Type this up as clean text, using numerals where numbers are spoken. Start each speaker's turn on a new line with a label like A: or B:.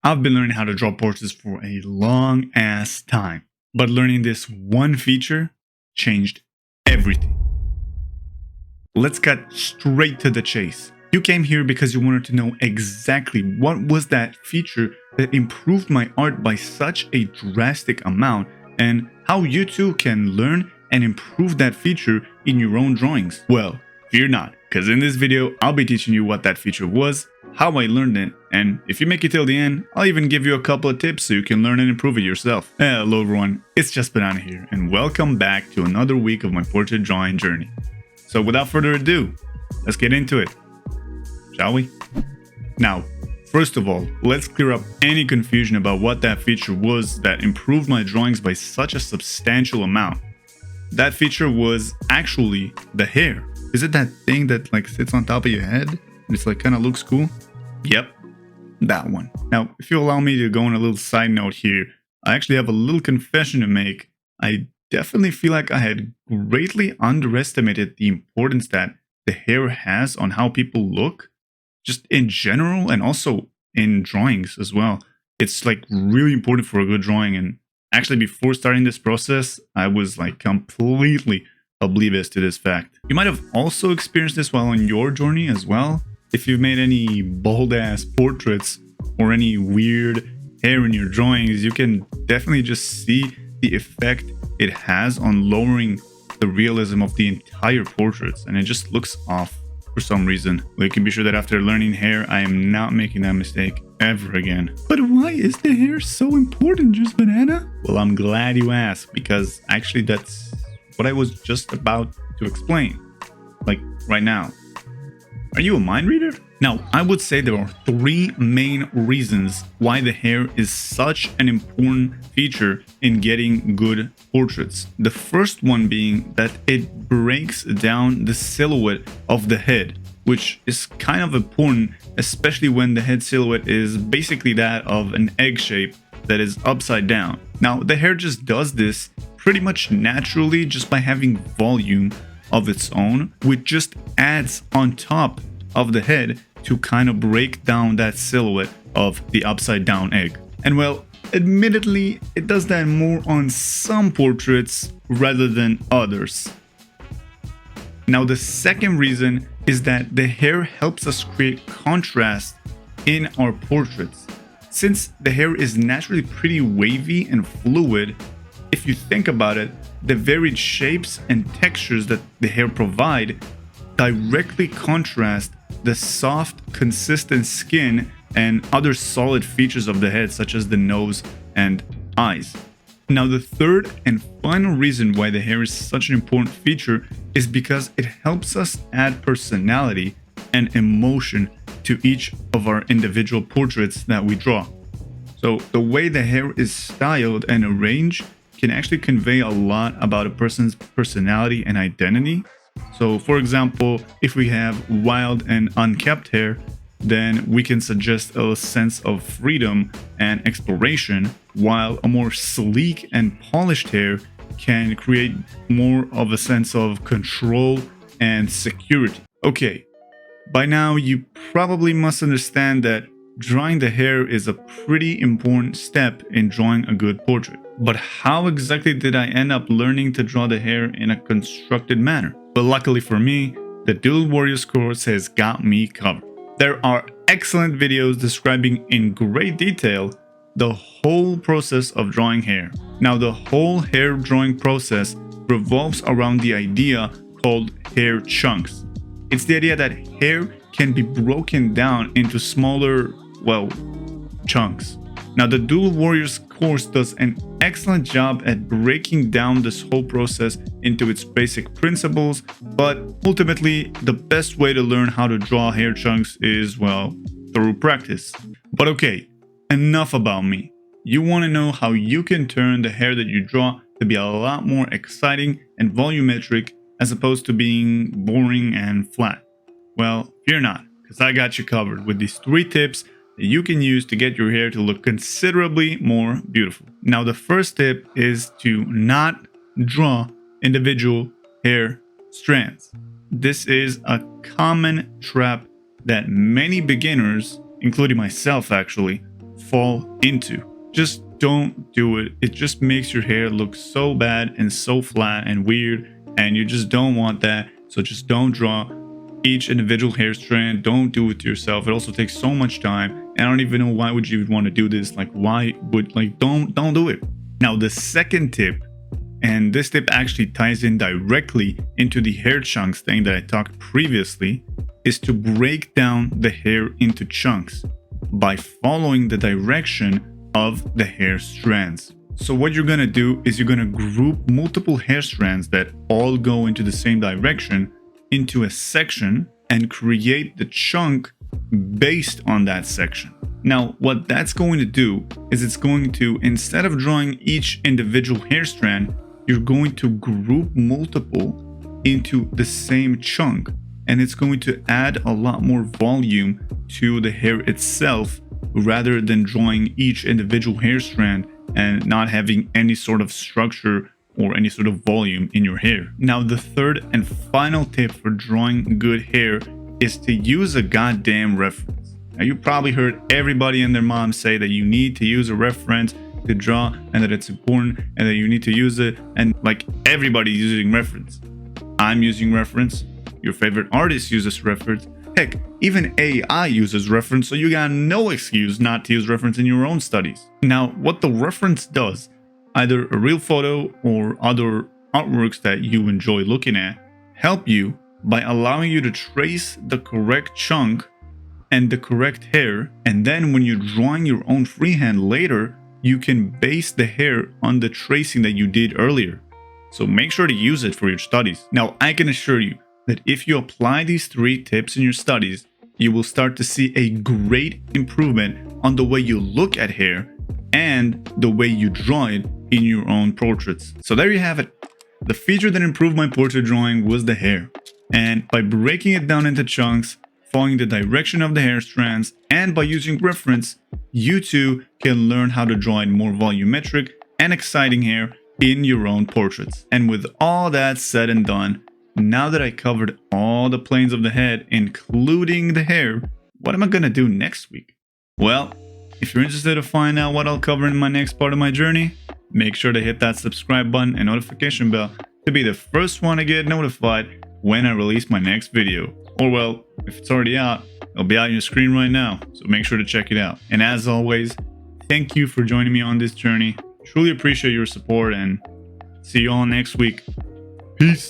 A: I've been learning how to draw portraits for a long ass time, but learning this one feature changed everything. Let's get straight to the chase. You came here because you wanted to know exactly what was that feature that improved my art by such a drastic amount, and how you too can learn and improve that feature in your own drawings. Well, fear not, because in this video I'll be teaching you what that feature was, how I learned it, and if you make it till the end, I'll even give you a couple of tips so you can learn and improve it yourself. Hello everyone, it's just Banana here, and welcome back to another week of my portrait drawing journey. So without further ado, let's get into it, shall we? Now, first of all, let's clear up any confusion about what that feature was that improved my drawings by such a substantial amount. That feature was actually the hair. Is it that thing that like sits on top of your head and it's like kind of looks cool? Yep, that one. Now, if you allow me to go on a little side note here, I actually have a little confession to make. I definitely feel like I had greatly underestimated the importance that the hair has on how people look, just in general and also in drawings as well. It's like really important for a good drawing, and actually before starting this process, I was like completely oblivious to this fact. You might have also experienced this while on your journey as well. If you've made any bold ass portraits or any weird hair in your drawings, you can definitely just see the effect it has on lowering the realism of the entire portraits, and it just looks off for some reason. Well, you can be sure that after learning hair, I am not making that mistake ever again. But why is the hair so important, Just Banana? Well, I'm glad you asked, because actually that's what I was just about to explain. Like right now. Are you a mind reader? Now, I would say there are three main reasons why the hair is such an important feature in getting good portraits. The first one being that it breaks down the silhouette of the head, which is kind of important, especially when the head silhouette is basically that of an egg shape that is upside down. Now, the hair just does this pretty much naturally just by having volume of its own, which just adds on top of the head to kind of break down that silhouette of the upside down egg. And well, admittedly, it does that more on some portraits rather than others. Now, the second reason is that the hair helps us create contrast in our portraits. Since the hair is naturally pretty wavy and fluid, if you think about it, the varied shapes and textures that the hair provide directly contrast the soft, consistent skin and other solid features of the head, such as the nose and eyes. Now, the third and final reason why the hair is such an important feature is because it helps us add personality and emotion to each of our individual portraits that we draw. So the way the hair is styled and arranged can actually convey a lot about a person's personality and identity. So for example, if we have wild and unkempt hair, then we can suggest a sense of freedom and exploration, while a more sleek and polished hair can create more of a sense of control and security. Okay, by now you probably must understand that drawing the hair is a pretty important step in drawing a good portrait. But how exactly did I end up learning to draw the hair in a constructed manner? But luckily for me, the Doodle Warriors course has got me covered. There are excellent videos describing in great detail the whole process of drawing hair. Now, the whole hair drawing process revolves around the idea called hair chunks. It's the idea that hair can be broken down into smaller, well, chunks. Now, the Doodle Warriors course does an excellent job at breaking down this whole process into its basic principles, but ultimately, the best way to learn how to draw hair chunks is, well, through practice. But okay, enough about me. You want to know how you can turn the hair that you draw to be a lot more exciting and volumetric as opposed to being boring and flat. Well, fear not, because I got you covered with these 3 tips that you can use to get your hair to look considerably more beautiful. Now, the first tip is to not draw individual hair strands. This is a common trap that many beginners, including myself actually, fall into. Just don't do it. It just makes your hair look so bad and so flat and weird, and you just don't want that. So just don't draw each individual hair strand. Don't do it to yourself. It also takes so much time, and I don't even know why would you want to do this. Like, why would, like, don't do it. Now the second tip, and this tip actually ties in directly into the hair chunks thing that I talked previously, is to break down the hair into chunks by following the direction of the hair strands. So what you're going to do is you're going to group multiple hair strands that all go into the same direction into a section and create the chunk based on that section. Now, what that's going to do is it's going to, instead of drawing each individual hair strand, you're going to group multiple into the same chunk, and it's going to add a lot more volume to the hair itself rather than drawing each individual hair strand and not having any sort of structure or any sort of volume in your hair. Now, the third and final tip for drawing good hair is to use a goddamn reference. Now, you probably heard everybody and their mom say that you need to use a reference to draw and that it's important and that you need to use it, and like everybody's using reference. I'm using reference. Your favorite artist uses reference. Heck, even AI uses reference, so you got no excuse not to use reference in your own studies. Now, what the reference does, either a real photo or other artworks that you enjoy looking at, help you by allowing you to trace the correct chunk and the correct hair, and then when you're drawing your own freehand later, you can base the hair on the tracing that you did earlier. So make sure to use it for your studies. Now, I can assure you that if you apply these 3 tips in your studies, you will start to see a great improvement on the way you look at hair and the way you draw it in your own portraits. So there you have it. The feature that improved my portrait drawing was the hair. And by breaking it down into chunks, following the direction of the hair strands, and by using reference, you too can learn how to draw in more volumetric and exciting hair in your own portraits. And with all that said and done, now that I covered all the planes of the head, including the hair, what am I gonna do next week? Well, if you're interested to find out what I'll cover in my next part of my journey, make sure to hit that subscribe button and notification bell to be the first one to get notified when I release my next video. Or well, if it's already out, it'll be out on your screen right now, so make sure to check it out. And as always, thank you for joining me on this journey. Truly appreciate your support, and see you all next week. Peace.